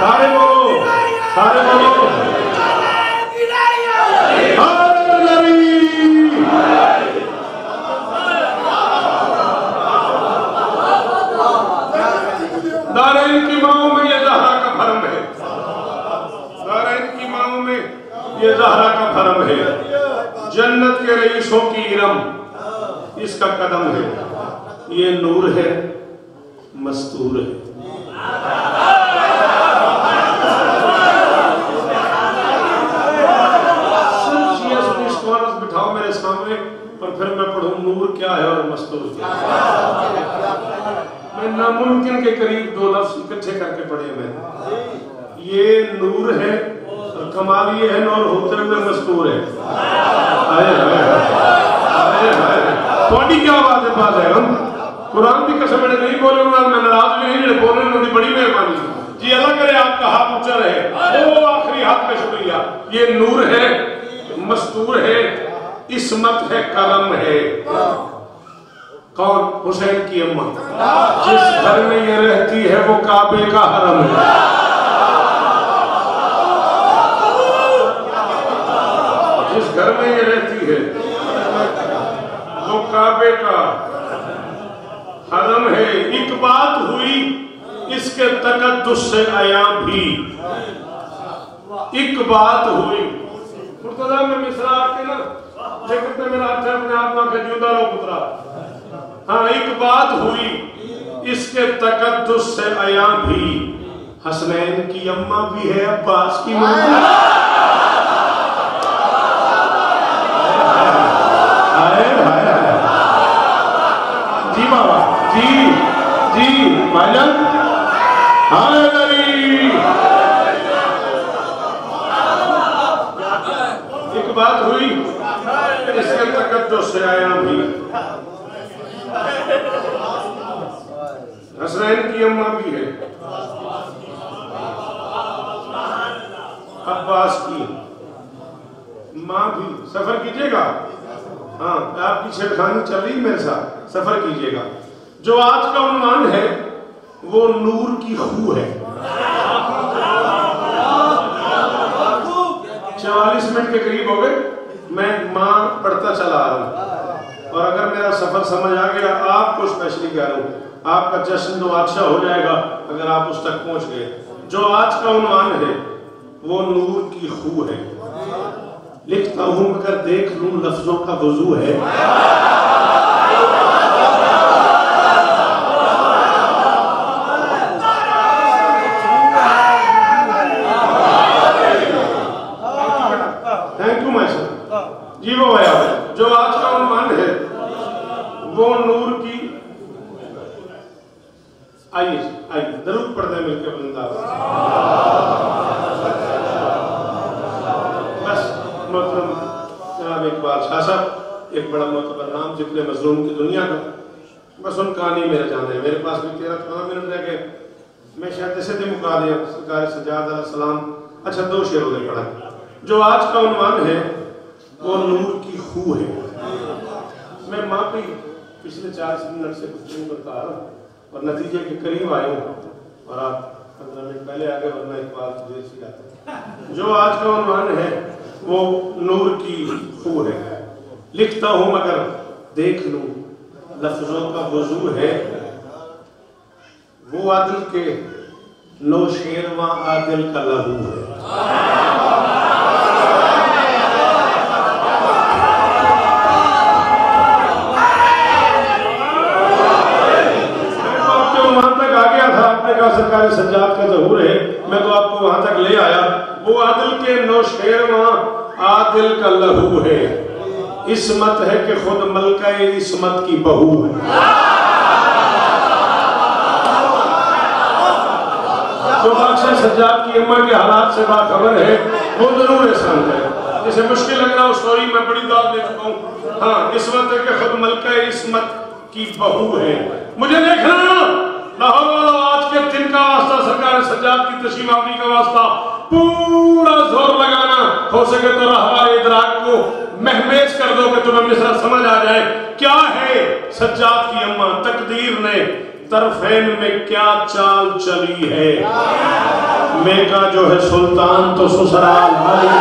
सारे बोलो, सारे बोलो। दारैन की माओ में ये ज़हरा का फरम है। दारैन की माओ में ये ज़हरा का फरम है। जन्नत के रईसों की इरम इसका कदम है। ये नूर है, मस्तूर है। बिठाओ मेरे सामने और फिर मैं पढ़ूं नूर क्या है और मस्तूर क्या है। मैं नामुमकिन के करीब दो लफ्ज इकट्ठे करके पढ़े मैं। ये नूर है और कमाल ये है नूर होते हुए मस्तूर है। थोड़ी क्या बात है, बात है हम कुरान की कसम नहीं बोले, मैं नाराज भी नहीं बोले, उनकी बड़ी मेहरबानी जी। अल्लाह करे आपका हाथ ऊंचा रहे। वो आखिरी हाथ पे शुक्रिया। ये नूर है, मस्तूर है, इस्मत है, करम है। कौन? हुसैन की अम्मा। जिस घर में ये रहती है वो काबे का हरम है। जिस घर में ये रहती है वो काबे का हरम है। एक बात हुई इसके तकद्दुस से आया भी। एक बात हुई मुर्तजा में मिसरा आके ना देखते मेरा हाथ है अपने आप ना के जुदा लो पुत्रा। हाँ, एक बात हुई इसके तकद्दुस से आया भी। हसनैन की अम्मा भी है, अब्बास की मम्मा। जी बाबा जी जी भाईजान। एक बात हुई इसके तकद्दुस से आया भी। हसनैन की अम्मा भी है, अब्बास की माँ भी। सफर कीजिएगा। हाँ, आपकी छेड़खानी चल रही मेरे साथ, सफर कीजिएगा। जो आज का उन्वान है वो नूर की खू है। 44 मिनट के करीब हो गए, मैं माँ पढ़ता चला आ रहा हूँ। और अगर मेरा सफर समझ आ गया, आपको स्पेशली कह रहा हूँ, आपका जश्न तो अच्छा हो जाएगा अगर आप उस तक पहुंच गए। जो आज का उन्वान है वो नूर की खू है। लिखता हूं मगर देख लूं लफ्जों का वजू है। थैंक यू माय सर जी। वो आया जो आज का उन्वान है वो नूर की। आइए आइए दरूद पढ़ते हैं मिलकर वृंदावन। बस मोहतरम जनाब इकबाल शाह साहब एक बड़ा मोतबर नाम जिक्र मजलूम की दुनिया का, बस उन कहानी मेरे जाने। मेरे पास भी 13-14 मिनट रह गए, मैं शायद ऐसे थे मुका दिया सरकार सज्जाद अलैहिस्सलाम। अच्छा 2 शेर उधर पढ़ा। जो आज का उन्वान है वो नूर की खू है। मैं माफी पिछले 4 मिनट से कुछ नहीं बता रहा और नतीजे के करीब आए हूँ और आप 15 मिनट पहले आ गए, वरना इकबाल की देर से आते। जो आज का उन्वान है वो नूर की खू है। लिखता हूं मगर देख लूं लफ्जों का वजू है। वो आदिल के नो शेरवा आदिल का लहू है। सरकार सज्जाद का ज़हूर है, मैं तो आपको वहां तक ले आया। वो आदिल के नौशेरवा आदिल का लहू है। इस्मत है कि खुद मलका इस्मत की बहू है। जो बादशाह सज्जाद की अम्मा के हालात से बाखबर है वो जरूर एहसान है। जैसे मुश्किल लग रहा हो स्टोरी मैं बड़ी दाद दे चुका हूँ। हाँ, इस्मत है कि खुद मलका इस्मत की बहू है। मुझे देखना लाहौर वालों, आज के दिन का वास्ता सरकार सज्जाद की तशरीफ आवरी का वास्ता पूरा जोर लगाना, हो सके तो रहवारे इदराक को महमेज कर दो कि तुम्हें मिसरा समझ आ जाए। क्या है सज्जाद की अम्मा तकदीर ने तरफेन में क्या चाल चली है। मेका जो है सुल्तान तो ससुराल वाली।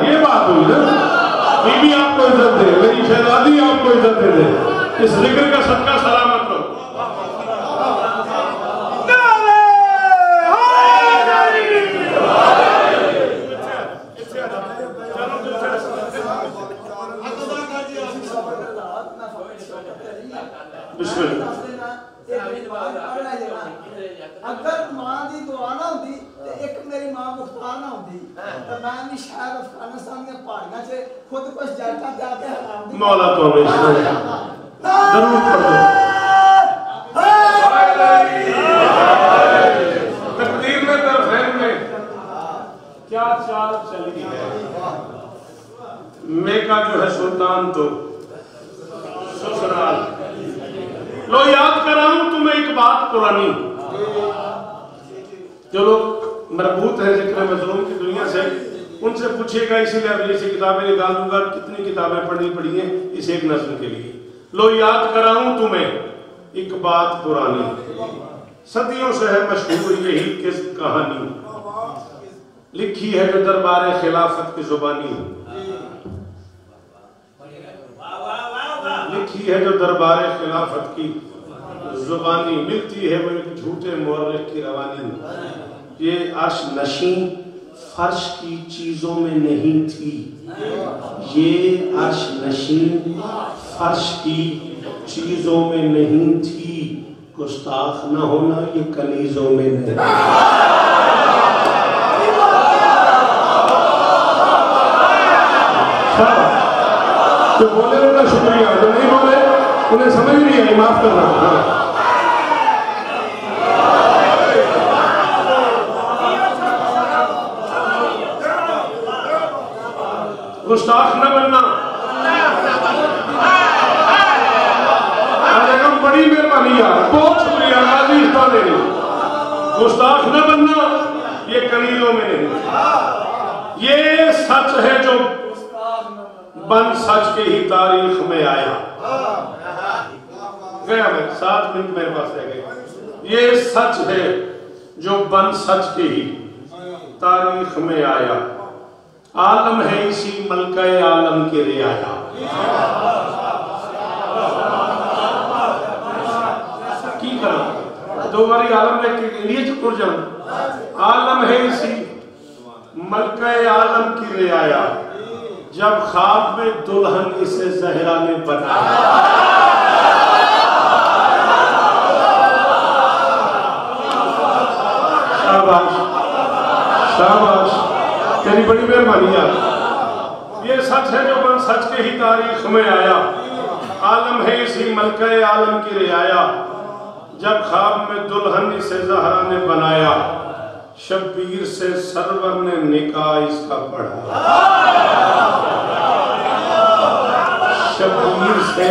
ये बात हुई ना, बीबी आपको इज्जत दे, मेरी शहजादी आपको इज्जत दे दे। इस जिक्र का सदका सलामत रहो। अगर मां दी दुआ ना होती तो एक मेरी मां मुख्तार ना होती तो मैं भी शायद अफगानिस्तान के पहाड़ियों से खुद कुछ जाटा पे आके हराम दी। मौला तो हमेशा जरूर पढ़ो। तकदीर में तरफेन में क्या चाल चली है। मेका जो है सुल्तान तो ससुराल। लो याद कराऊं तुम्हें एक बात पुरानी। जो लोग मरबूत है जिक्र मजलूम की दुनिया से उनसे पूछिएगा, इसीलिए अब जैसी किताबें निकाल दूंगा कितनी किताबें पढ़नी पड़ी हैं इस एक नस्ल के लिए। लो याद कराऊं तुम्हें एक बात पुरानी। सदियों से है मशहूर यही किस कहानी। लिखी है जो दरबार खिलाफत की जुबानी। लिखी है जो दरबार खिलाफत की जुबानी। मिलती है वो एक झूठे मौरख की रवानी। ये अर्श नशी फर्श की चीजों में नहीं थी। ये अर्श नशी फर्श की चीजों में नहीं थी। गुस्ताख न होना ये कनीजों में नहीं। जो बोले उनका शुक्रिया, जो नहीं बोले उन्हें समझ नहीं आई, माफ करना। गुस्ताख न बनना। बड़ी मेहरबानी यार, बहुत शुक्रिया गाजी इस्ताने। गुस्ताख न बनना ये कनीजों में नहीं। ये सच है जो बन सच के ही तारीख में आया। गया मैं 7 मिनट मेरे पास रह गए। ये सच है जो बन सच के ही तारीख में आया, आलम है इसी मलका आलम के रियाया। की करा दो बारी आलम ने इंडिया च तुर जान, आलम है इसी मलका आलम की रियाया, जब ख्वाब में दुल्हन इसे जहरा ने बनाया। शाबाश शाबाश, तेरी बड़ी मेहरबानी यार। ये सच है जो बन सच के ही तारीख में आया, आलम है इसी मलका आलम की रियाया, जब ख्वाब में दुल्हन इसे ज़हरा ने बनाया, शब्बीर से सरवर ने निकाह इसका पढ़ा। शब्बीर से,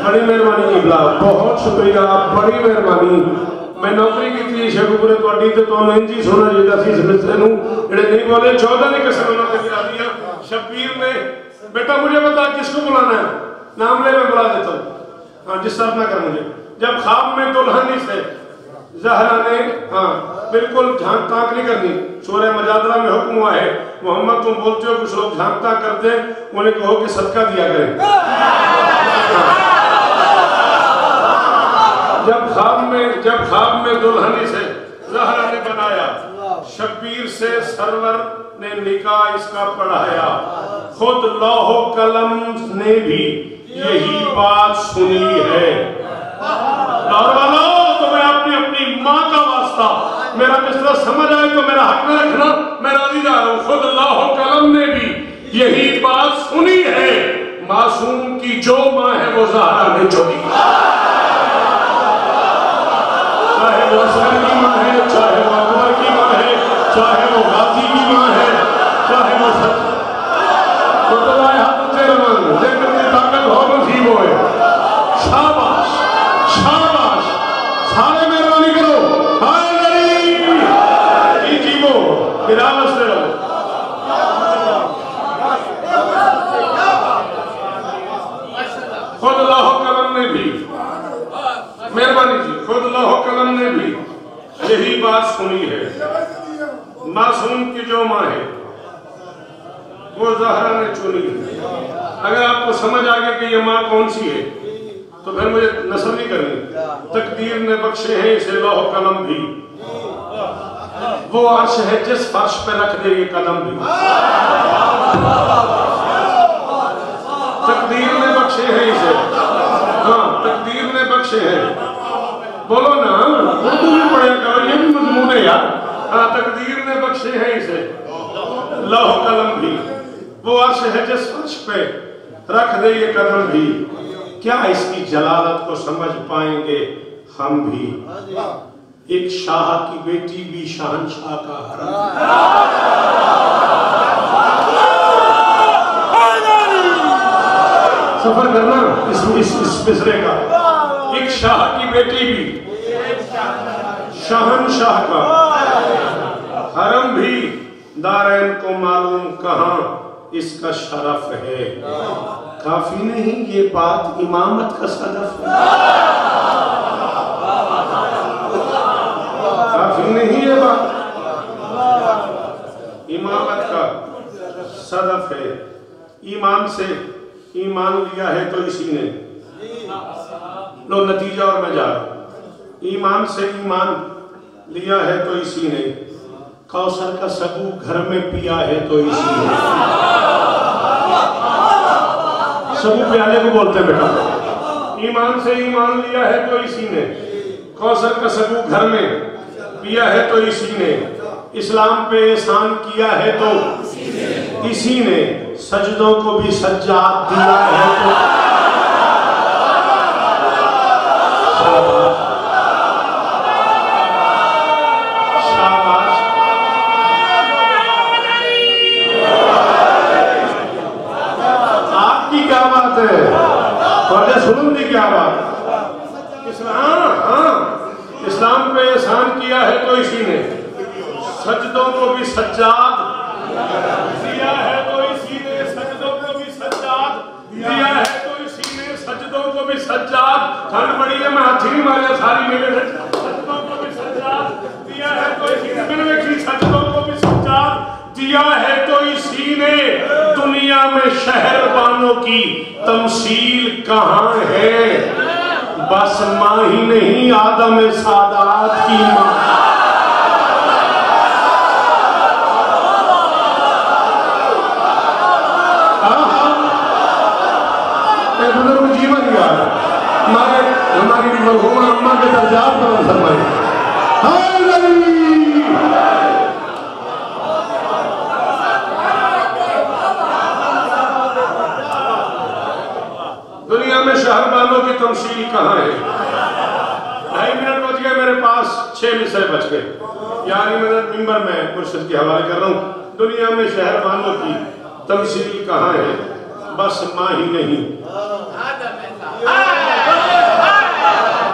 बड़ी मेहरबानी इबला, बहुत शुक्रिया, बड़ी मेहरबानी। मैं नौकरी की थी शेखपुरे तोड़ी ते तो इंजी सोना जेदा सी मिस्टर नु जेड़े नहीं बोले 14 ने कसम उन्होंने गिरा दिया। शब्बीर ने, बेटा मुझे बता किसको बुलाना है, नाम ले मैं बुला देता हूँ। हाँ डिस्टर्ब ना कर मुझे। जब ख्वाब में दुल्हन से ज़हरा ने, हाँ बिल्कुल झांक ताक नहीं करनी, सूरह मजादला में हुक्म हुआ है, मोहम्मद तुम बोलते हो कुछ लोग झांक ताक करते हैं, उन्हें कहो कि सदका दिया करें। जब ख्वाब में दुल्हन से ज़हरा ने बनाया, शब्बीर से सरवर ने निकाह इसका पढ़ाया, खुद लौह कलम ने भी यही बात सुनी है। लाहौर वालों, तो मैं अपनी माँ का वास्ता, मेरा मिसरा समझ आए तो मेरा हक में रखना, मैं राजी जा रहा हूँ। खुद लौह कलम ने भी यही बात सुनी है, मासूम की जो माँ है वो ज़हरा ने चुनी। चाहे वो असगर की माँ है, चाहे वो अकबर की माँ है, चाहे वो गाजी की माँ है, चाहे वो ताकत हो नसीब हो। शाबाश शाबाश, सारे मेहरबानी करो। हाय गरीब जीवो बिराम से रहो। खुद लाहो कलम ने भी, मेहरबानी जी, खुद लाहो कलम ने भी यही बात सुनी है, मासूम की जो माँ है वो ज़हरा ने चुनी है। अगर आपको समझ आ गया कि ये माँ कौन सी है तो फिर मुझे नस्ल नहीं करनी। तकदीर ने बख्शे हैं इसे लौह कलम भी, वो अर्श है जिस फर्श पे रख दे ये कदम भी। तकदीर ने बख्शे हैं इसे, हाँ तकदीर ने बख्शे हैं, बोलो ना उर्दू भी पढ़ा करो, ये भी मजमून है यार। हाँ तकदीर ने बख्शे हैं इसे लौह कलम भी, वो अर्श है जिस फर्श पे रख दे ये कदम भी, क्या इसकी जलालत को समझ पाएंगे हम भी। एक शाह की बेटी भी शहंशाह का हरम, सफर करना इस मिसरे का। एक शाह की बेटी भी शहंशाह का हरम भी, दारैन को मालूम कहां इसका शरफ है। काफी नहीं ये बात इमामत का सदफ है, काफी नहीं ये बात इमामत का सदफ है। ईमान से ईमान लिया है तो इसी ने, लो नतीजा और मैं जा रहा हूं। ईमान से ईमान लिया है तो इसी ने, कौसर का सबू घर में पिया है तो इसी ने। सबू प्याले को बोलते हैं बेटा। ईमान से ईमान लिया है तो इसी ने, कौसर का सबू घर में पिया है तो इसी ने, इस्लाम पे एहसान किया है तो इसी ने, सजदों को भी सज्जाद दिया है तो। शाबाश आपकी क्या बात है, थोड़े सुन दी क्या बात। इस्लाम पे एहसान किया है तो इसी ने, सजदों को भी सज्जाद दिया है तो इसी ने, सजदों को भी सज्जाद दिया है तो इसी ने, सजदों को भी सज्जाद। ठंड बड़ी है मैं हाथी नहीं मारिया सारी मेरे, सजदों को भी सज्जाद दिया है तो इसी ने, मैंने सजदों को भी दिया है तो इसी ने दुनिया में शहर बानों की तमसील कहाँ है। बस माँ ही नहीं आदम सादात की माँ। बुजुर्ग जीवन यार हमारी मरहूमा अम्मा के दर्जात पर फरमाए। दुनिया में शहरबानों की तमसील कहाँ है। 2.5 मिनट बच गए मेरे पास, 6 विषय बच गए। 11 मिनट मिंबर में मुर्शिद के हवाले कर रहा हूँ। दुनिया में शहरबानों की तमसील कहाँ है, बस माँ ही नहीं।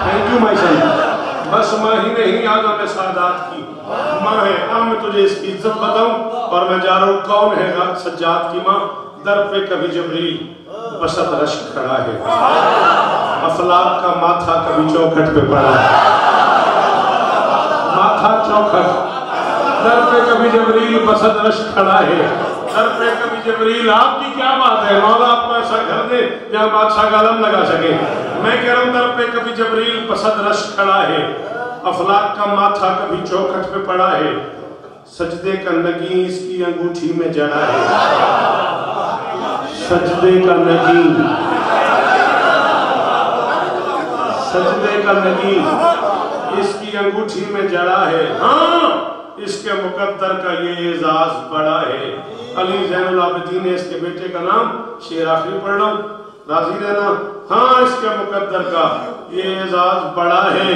थैंक यू माई सन। बस माँ ही नहीं आदम सादात की माँ है। अब मैं तुझे इसकी इज्जत बताऊं और मैं जा रहा हूँ। कौन है सज्जाद की माँ। दर पे कभी जबरील बसत रश्क खड़ा है। अफलाक का माथा कभी चौखट पे पड़ा है। माथा चौखट। दर पे कभी जबरील बसत रश्क खड़ा है। दर पे कभी जबरील। आपकी क्या बात है मौला, आपको ऐसा घर दे जहाँ बादशाह का आलम लगा सके। मैं कह रहा हूँ दर पे कभी जबरील बसत रश्क खड़ा है। अफलाक का माथा कभी चौखट पे पड़ा है। सजदे का नगी इसकी अंगूठी में जड़ा है। सजदे का नगी, सजदे का नगी इसकी अंगूठी में जड़ा है। हाँ, इसके मुकद्दर का ये एजाज बड़ा है। अली ज़ैनुल आबिदीन ने इसके बेटे का नाम शेर आखिरी पढ़ रहा हूं, राजी रहना। हाँ, इसके मुकद्दर का ये एजाज बड़ा है।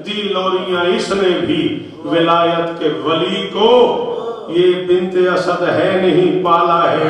दी लोरियां इसने भी विलायत के वली को। ये बिन्ते असद है नहीं पाला है।